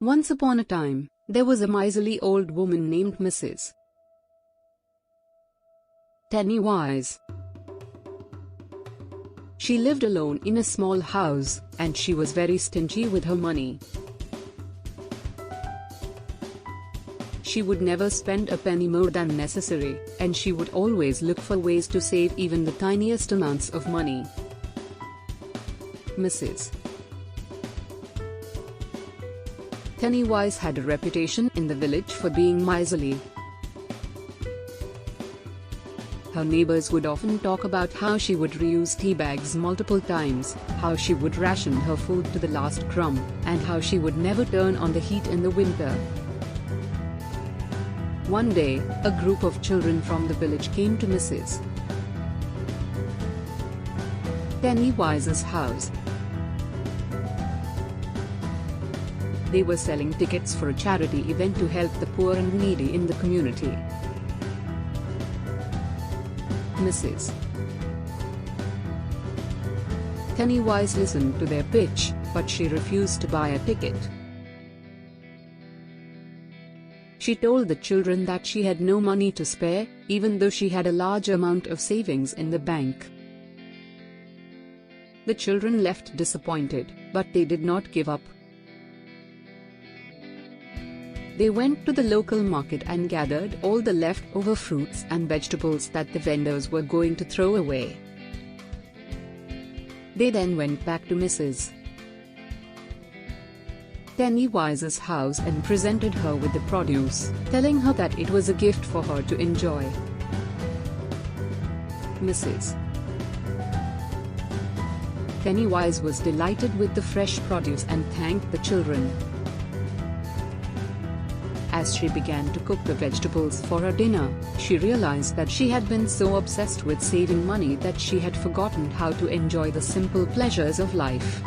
Once upon a time, there was a miserly old woman named Mrs. Wise. She lived alone in a small house, and she was very stingy with her money. She would never spend a penny more than necessary, and she would always look for ways to save even the tiniest amounts of money. Mrs. Wise had a reputation in the village for being miserly. Her neighbors would often talk about how she would reuse tea bags multiple times, how she would ration her food to the last crumb, and how she would never turn on the heat in the winter. One day, a group of children from the village came to Mrs. Wise's house. They were selling tickets for a charity event to help the poor and needy in the community. Mrs. Wise listened to their pitch, but she refused to buy a ticket. She told the children that she had no money to spare, even though she had a large amount of savings in the bank. The children left disappointed, but they did not give up. They went to the local market and gathered all the leftover fruits and vegetables that the vendors were going to throw away. They then went back to Mrs. Wise's house and presented her with the produce, telling her that it was a gift for her to enjoy. Mrs. Wise was delighted with the fresh produce and thanked the children. As she began to cook the vegetables for her dinner, she realized that she had been so obsessed with saving money that she had forgotten how to enjoy the simple pleasures of life.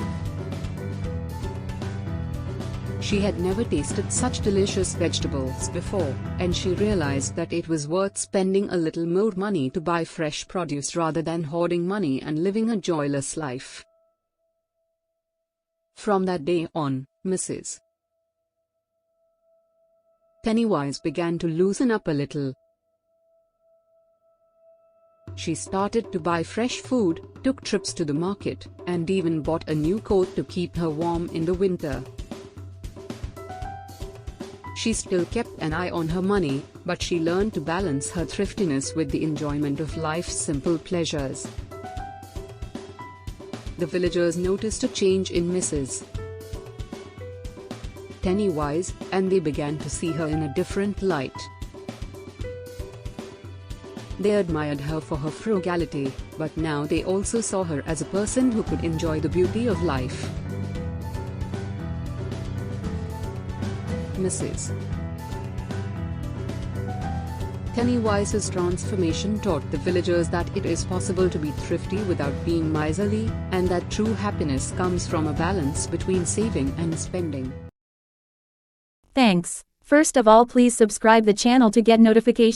She had never tasted such delicious vegetables before, and she realized that it was worth spending a little more money to buy fresh produce rather than hoarding money and living a joyless life. From that day on, Mrs. Wise began to loosen up a little. She started to buy fresh food, took trips to the market, and even bought a new coat to keep her warm in the winter. She still kept an eye on her money, but she learned to balance her thriftiness with the enjoyment of life's simple pleasures. The villagers noticed a change in Mrs. Wise, and they began to see her in a different light. They admired her for her frugality, but now they also saw her as a person who could enjoy the beauty of life. Mrs. Wise's transformation taught the villagers that it is possible to be thrifty without being miserly, and that true happiness comes from a balance between saving and spending. Thanks. First of all, please subscribe the channel to get notifications.